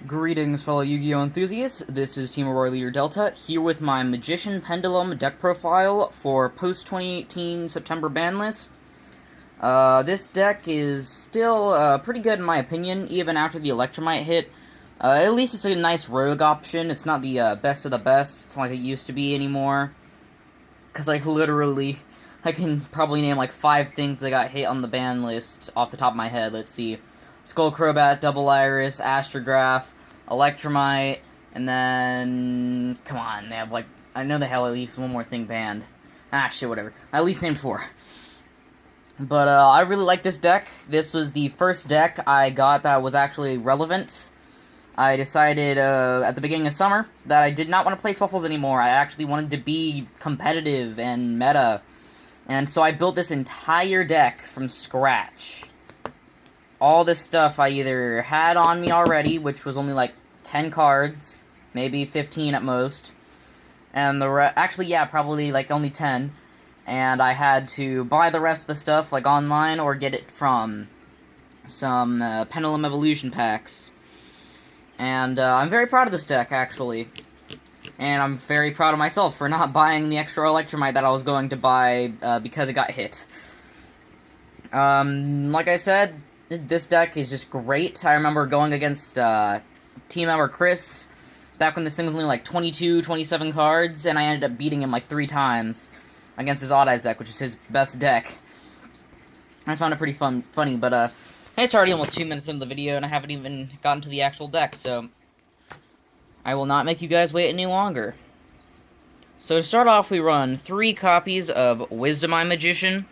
Greetings, fellow Yu-Gi-Oh! Enthusiasts. This is Team Aurora Leader Delta, here with my Magician Pendulum deck profile for post-2018 September Banlist. This deck is still pretty good in my opinion, even after the Electrumite hit. At least it's a nice rogue option. It's not the best of the best like it used to be anymore. Because, like, literally, I can probably name, like, 5 things that got hit on the ban list off the top of my head. Let's see. Skull Crobat, Double Iris, Astrograph, Electrumite, and then... Come on, they have, like... I know they have at least one more thing banned. Ah, shit, whatever. I at least named 4. But, I really like this deck. This was the first deck I got that was actually relevant. I decided, at the beginning of summer, that I did not want to play Fluffles anymore. I actually wanted to be competitive and meta. And so I built this entire deck from scratch. All this stuff I either had on me already, which was only like 10 cards, maybe 15 at most. And actually, yeah, probably like only 10. And I had to buy the rest of the stuff, like online, or get it from some Pendulum Evolution packs. And I'm very proud of this deck, actually. And I'm very proud of myself for not buying the extra Electrumite that I was going to buy because it got hit. Like I said, this deck is just great. I remember going against team member Chris back when this thing was only like 22, 27 cards, and I ended up beating him like 3 times against his Odd Eyes deck, which is his best deck. I found it pretty funny, but it's already almost 2 minutes into the video, and I haven't even gotten to the actual deck, so I will not make you guys wait any longer. So to start off, we run 3 copies of Wisdom Eye Magician.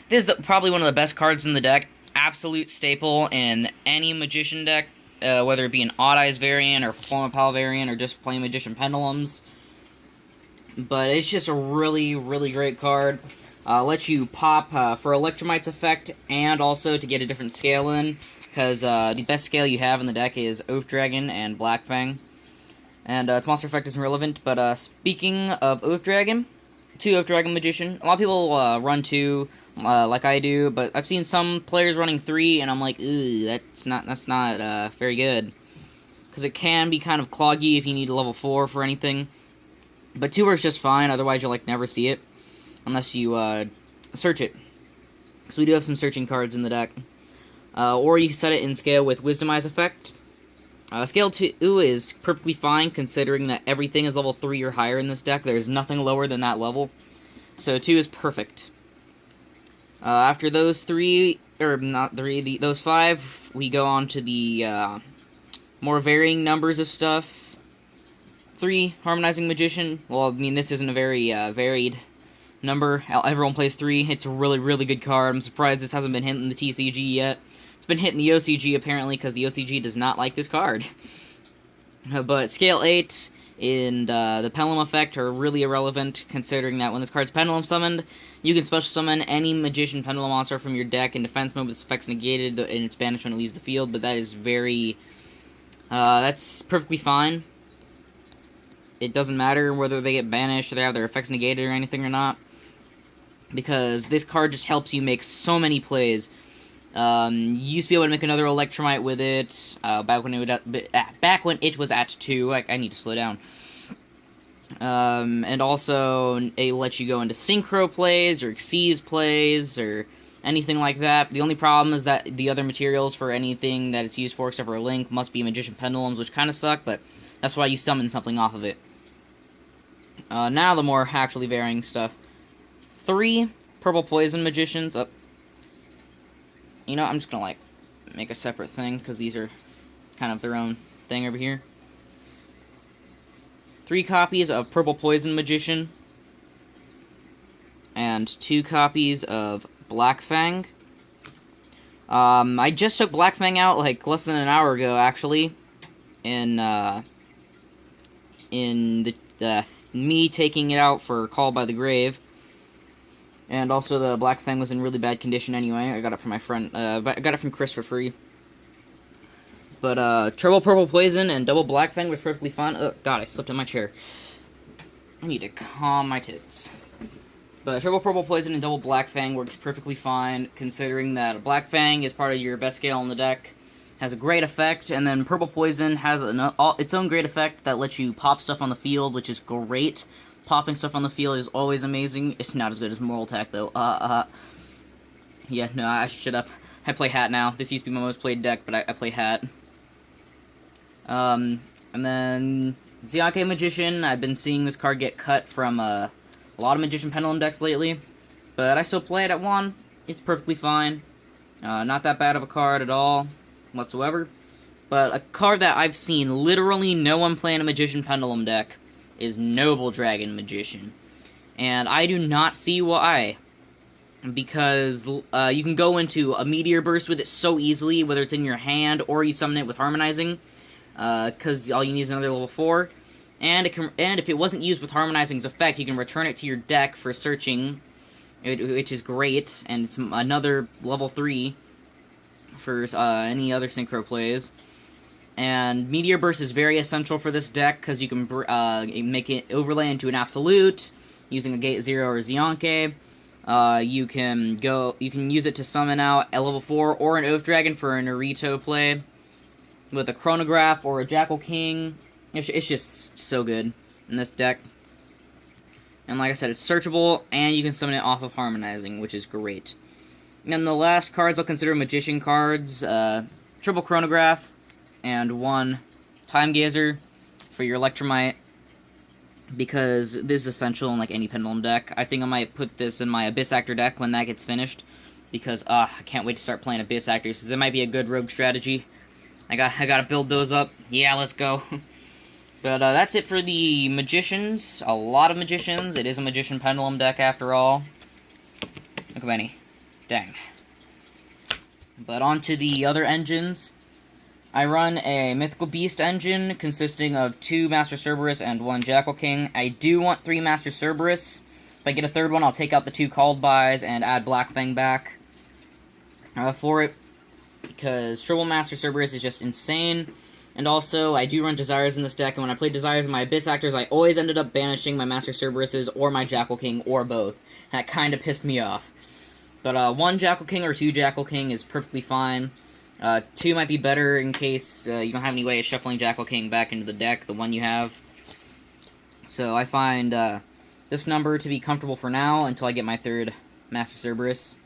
This is probably one of the best cards in the deck. Absolute staple in any Magician deck, whether it be an Odd Eyes variant, or Performapal variant, or just plain Magician Pendulums. But it's just a really, really great card. Lets you pop for Electrumite's effect, and also to get a different scale in, because the best scale you have in the deck is Oath Dragon and Black Fang. And its monster effect isn't relevant, but speaking of Oath Dragon, 2 Oath Dragon Magician. A lot of people run 2, like I do, but I've seen some players running 3, and I'm like, ooh, that's not very good. Because it can be kind of cloggy if you need a level 4 for anything. But 2 works just fine, otherwise you'll like never see it. Unless you search it. So we do have some searching cards in the deck. Or you can set it in scale with Wisdom Eye's effect. Scale 2 is perfectly fine, considering that everything is level 3 or higher in this deck. There's nothing lower than that level. So 2 is perfect. After those 3, or not 3, those 5, we go on to the more varying numbers of stuff. 3, Harmonizing Magician. Well, I mean, this isn't a very varied number. Everyone plays 3. It's a really, really good card. I'm surprised this hasn't been hit in the TCG yet. It's been hit in the OCG, apparently, because the OCG does not like this card. But Scale 8 and the Pendulum effect are really irrelevant, considering that when this card's Pendulum summoned, you can special summon any Magician Pendulum monster from your deck in defense mode with its effects negated, and its banishment leaves the field, but that is very... that's perfectly fine. It doesn't matter whether they get banished or they have their effects negated or anything or not, because this card just helps you make so many plays. You used to be able to make another Electrumite with it, back when it was at 2. I need to slow down. And also, it lets you go into Synchro plays, or Xyz plays, or anything like that. The only problem is that the other materials for anything that it's used for, except for a Link, must be Magician Pendulums, which kind of suck, but that's why you summon something off of it. Now the more actually varying stuff. 3 Purple Poison Magicians. You know, I'm just gonna, like, make a separate thing, because these are kind of their own thing over here. 3 copies of Purple Poison Magician. And 2 copies of Black Fang. I just took Black Fang out, like, less than an hour ago, actually. In me taking it out for Call by the Grave. And also the Black Fang was in really bad condition anyway. I got it from my friend, I got it from Chris for free. But, Triple Purple Poison and Double Black Fang was perfectly fine. Oh, God, I slipped in my chair. I need to calm my tits. But Triple Purple Poison and Double Black Fang works perfectly fine, considering that Black Fang is part of your best scale in the deck. has a great effect, and then Purple Poison has its own great effect that lets you pop stuff on the field, which is great. Popping stuff on the field is always amazing. It's not as good as Moral Attack, though. Yeah, no, I should up. I play Hat now. This used to be my most played deck, but I play Hat. And then Xianke Magician. I've been seeing this card get cut from a lot of Magician Pendulum decks lately, but I still play it at 1. It's perfectly fine. Not that bad of a card at all, whatsoever. But a card that I've seen literally no one playing a Magician Pendulum deck is Noble Dragon Magician. And I do not see why. Because you can go into a Meteor Burst with it so easily, whether it's in your hand or you summon it with Harmonizing. Because all you need is another level 4. And if it wasn't used with Harmonizing's effect, you can return it to your deck for searching, which is great. And it's another level 3 for any other Synchro plays. And Meteor Burst is very essential for this deck, because you can make it overlay into an Absolute, using a Gate 0 or Xianke. You can use it to summon out a level 4 or an Oath Dragon for a Naruto play, with a Chronograph or a Jackal King. It's just so good in this deck. And like I said, it's searchable, and you can summon it off of Harmonizing, which is great. And the last cards I'll consider Magician cards, triple Chronograph, and 1 Time Gazer for your Electrumite, because this is essential in like any Pendulum deck. I think I might put this in my Abyss Actor deck when that gets finished, because I can't wait to start playing Abyss Actors, because it might be a good rogue strategy. I gotta build those up. Yeah, let's go. But that's it for the Magicians. A lot of Magicians. It is a Magician Pendulum deck after all. Look how many. Dang. But on to the other engines. I run a Mythical Beast engine consisting of 2 Master Cerberus and 1 Jackal King. I do want 3 Master Cerberus. If I get a third one, I'll take out the 2 Called Bys and add Black Fang back for it, because Triple Master Cerberus is just insane. And also, I do run Desires in this deck, and when I play Desires in my Abyss Actors, I always ended up banishing my Master Cerberuses or my Jackal King, or both. That kind of pissed me off. But 1 Jackal King or 2 Jackal King is perfectly fine. 2 might be better in case you don't have any way of shuffling Jackal King back into the deck, the one you have. So I find this number to be comfortable for now until I get my 3rd Master Cerberus.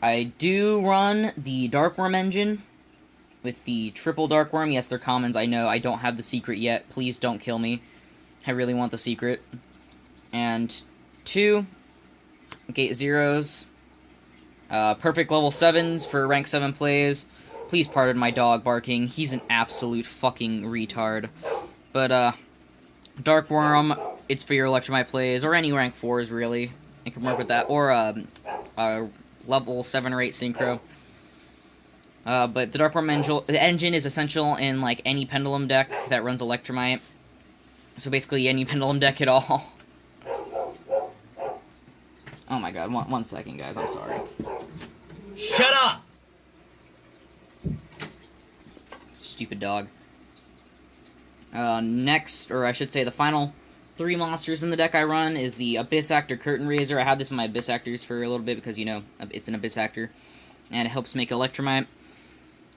I do run the Darkworm engine with the triple Darkworm. Yes, they're commons, I know. I don't have the secret yet. Please don't kill me. I really want the secret. And 2 Gate Zeros. Perfect level 7s for rank 7 plays. Please pardon my dog barking. He's an absolute fucking retard. But, Darkworm, it's for your Electrumite plays, or any rank 4s, really. I can work with that. Or, level 7 or 8 Synchro. But the Darkworm engine is essential in, like, any Pendulum deck that runs Electrumite. So basically, any Pendulum deck at all. Oh my god, one second, guys, I'm sorry. Shut up! Stupid dog. Next, or I should say the final 3 monsters in the deck I run is the Abyss Actor Curtain Raiser. I had this in my Abyss Actors for a little bit because, you know, it's an Abyss Actor. And it helps make Electrumite.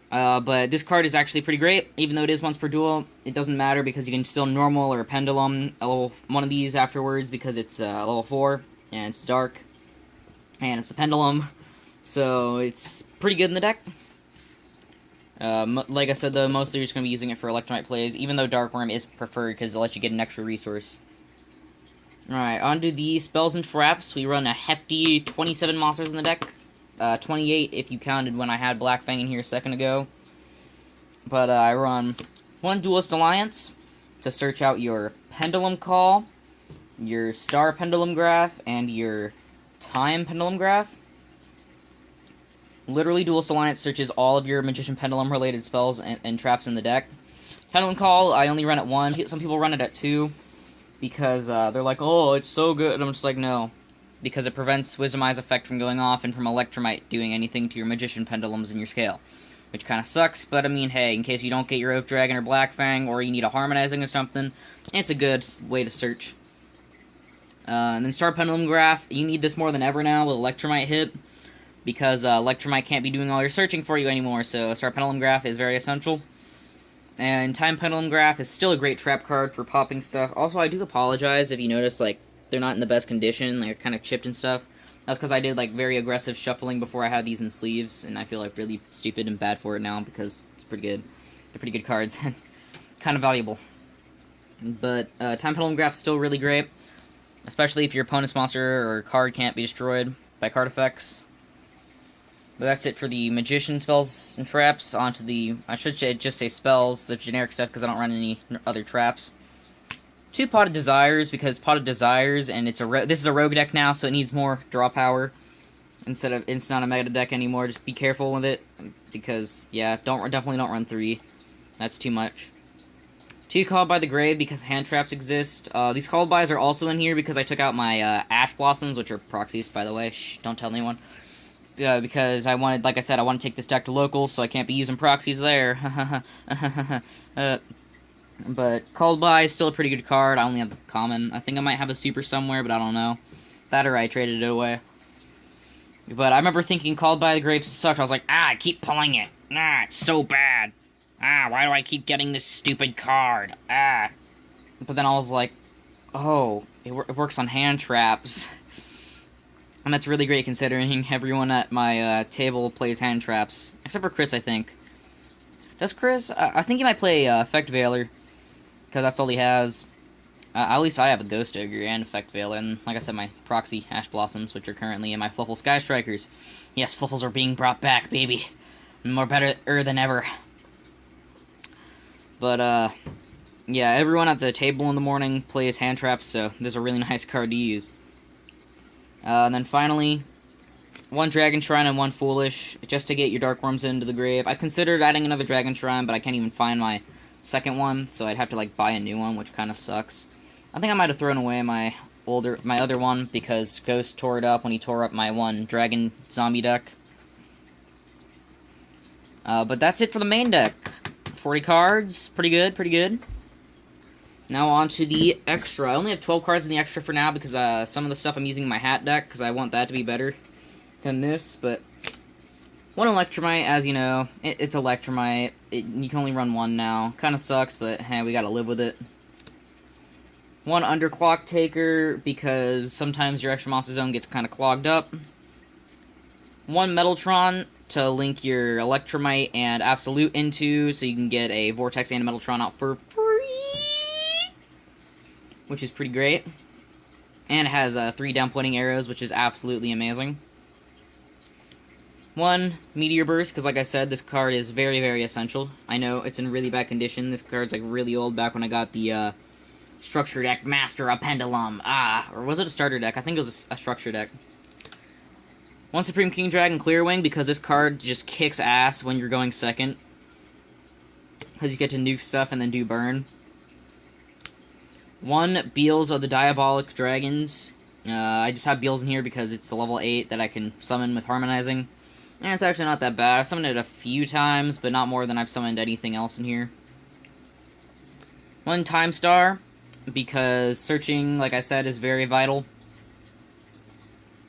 But this card is actually pretty great. Even though it is once per duel, it doesn't matter because you can still normal or Pendulum one of these afterwards because it's level 4. And it's dark. And it's a Pendulum. So it's pretty good in the deck. Like I said, though, mostly you're just going to be using it for Electrumite plays, even though Darkworm is preferred because it lets you get an extra resource. Alright, on to the Spells and Traps. We run a hefty 27 monsters in the deck. 28 if you counted when I had Black Fang in here a second ago. But I run 1 Duelist Alliance to search out your Pendulum Call, your Star Pendulum Graph, and your Time Pendulum Graph. Literally, Duelist Alliance searches all of your Magician Pendulum related spells and traps in the deck. Pendulum Call, I only run at 1. Some people run it at 2 because they're like, oh, it's so good. And I'm just like, no. Because it prevents Wisdom Eye's effect from going off and from Electrumite doing anything to your Magician Pendulums in your scale. Which kind of sucks, but I mean, hey, in case you don't get your Oath Dragon or Black Fang, or you need a Harmonizing or something, it's a good way to search. And then Star Pendulum Graph, you need this more than ever now with Electrumite hit. because Electrumite can't be doing all your searching for you anymore, so Star Pendulum Graph is very essential. And Time Pendulum Graph is still a great trap card for popping stuff. Also, I do apologize if you notice, like, they're not in the best condition, they're kind of chipped and stuff. That's because I did, like, very aggressive shuffling before I had these in sleeves, and I feel, like, really stupid and bad for it now, because it's pretty good. They're pretty good cards, and kind of valuable. But Time Pendulum Graph is still really great, especially if your opponent's monster or card can't be destroyed by card effects. But that's it for the Magician spells and traps. Onto the, I should just say spells, the generic stuff, because I don't run any other traps. 2 Pot of Desires, because Pot of Desires, and this is a rogue deck now, so it needs more draw power. It's not a meta deck anymore. Just be careful with it, because, yeah, definitely don't run 3. That's too much. 2 Called by the Grave, because hand traps exist. These Called Bys are also in here because I took out my Ash Blossoms, which are proxies, by the way. Shh, don't tell anyone. Because I wanted, like I said, I want to take this deck to locals, so I can't be using proxies there. But Called By is still a pretty good card. I only have the common. I think I might have a super somewhere, but I don't know. That or I traded it away. But I remember thinking Called By the Grave sucked. I was like, I keep pulling it. It's so bad. Why do I keep getting this stupid card? But then I was like, oh, it works on hand traps. And that's really great considering everyone at my table plays hand traps. Except for Chris, I think. Does Chris? I think he might play Effect Veiler. Because that's all he has. At least I have a Ghost Ogre and Effect Veiler. And like I said, my Proxy Ash Blossoms, which are currently in my Fluffle Sky Strikers. Yes, Fluffles are being brought back, baby. More better than ever. But, yeah, everyone at the table in the morning plays hand traps, so this is a really nice card to use. And then finally, 1 Dragon Shrine and 1 Foolish, just to get your Dark Worms into the grave. I considered adding another Dragon Shrine, but I can't even find my second one, so I'd have to, like, buy a new one, which kind of sucks. I think I might have thrown away my other one, because Ghost tore it up when he tore up my 1 Dragon Zombie deck. But that's it for the main deck. 40 cards, pretty good, pretty good. Now on to the extra. I only have 12 cards in the extra for now because some of the stuff I'm using in my hat deck because I want that to be better than this, but 1 Electrumite, as you know, it's Electrumite. You can only run 1 now. Kind of sucks, but hey, we gotta live with it. 1 Underclock Taker because sometimes your extra monster zone gets kind of clogged up. 1 Metaltron to link your Electrumite and Absolute into so you can get a Vortex and a Metaltron out for free, which is pretty great. And it has 3 down-pointing arrows, which is absolutely amazing. 1 Meteor Burst, because like I said, this card is very, very essential. I know it's in really bad condition. This card's like really old, back when I got the Structure Deck Master of Pendulum. Or was it a starter deck? I think it was a Structure Deck. 1 Supreme King Dragon Clearwing, because this card just kicks ass when you're going second. Because you get to nuke stuff and then do burn. 1 Beals of the Diabolic Dragons. I just have Beals in here because it's a level 8 that I can summon with Harmonizing. And it's actually not that bad. I've summoned it a few times, but not more than I've summoned anything else in here. 1 Time Star, because searching, like I said, is very vital.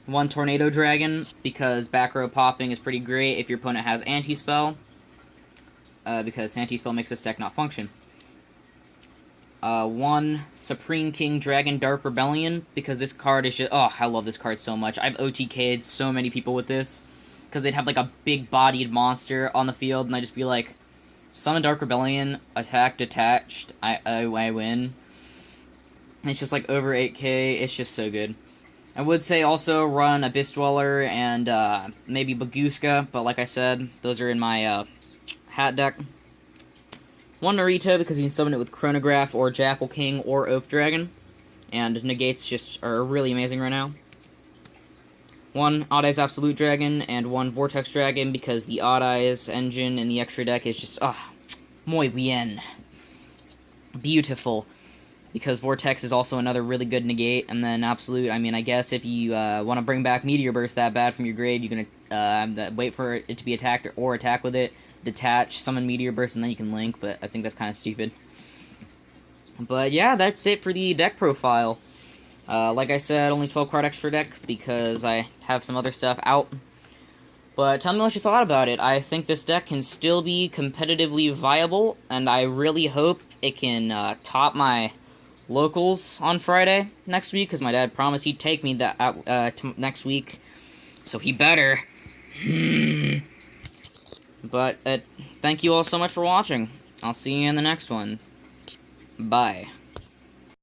1 Tornado Dragon, because back row popping is pretty great if your opponent has Anti-Spell. Because Anti-Spell makes this deck not function. 1 Supreme King Dragon Dark Rebellion, because this card is just... Oh, I love this card so much. I've OTK'd so many people with this. Because they'd have, like, a big-bodied monster on the field, and I'd just be like, summon Dark Rebellion, attack detached, I win. And it's just, like, over 8k. It's just so good. I would say also run Abyss Dweller and maybe Baguska, but like I said, those are in my hat deck. 1 Narita, because you can summon it with Chronograph or Jackal King or Oath Dragon, and negates just are really amazing right now. 1 Odd Eyes Absolute Dragon and 1 Vortex Dragon, because the Odd Eyes engine in the extra deck is just, muy bien. Beautiful. Because Vortex is also another really good negate, and then Absolute, I mean, I guess if you want to bring back Meteor Burst that bad from your grade, you can wait for it to be attacked or attack with it, detach, summon Meteor Burst, and then you can link, but I think that's kind of stupid. But yeah, that's it for the deck profile. Like I said, only 12 card extra deck, because I have some other stuff out. But tell me what you thought about it. I think this deck can still be competitively viable, and I really hope it can top my locals on Friday next week, because my dad promised he'd take me next week, so he better. But thank you all so much for watching. I'll see you in the next one. Bye.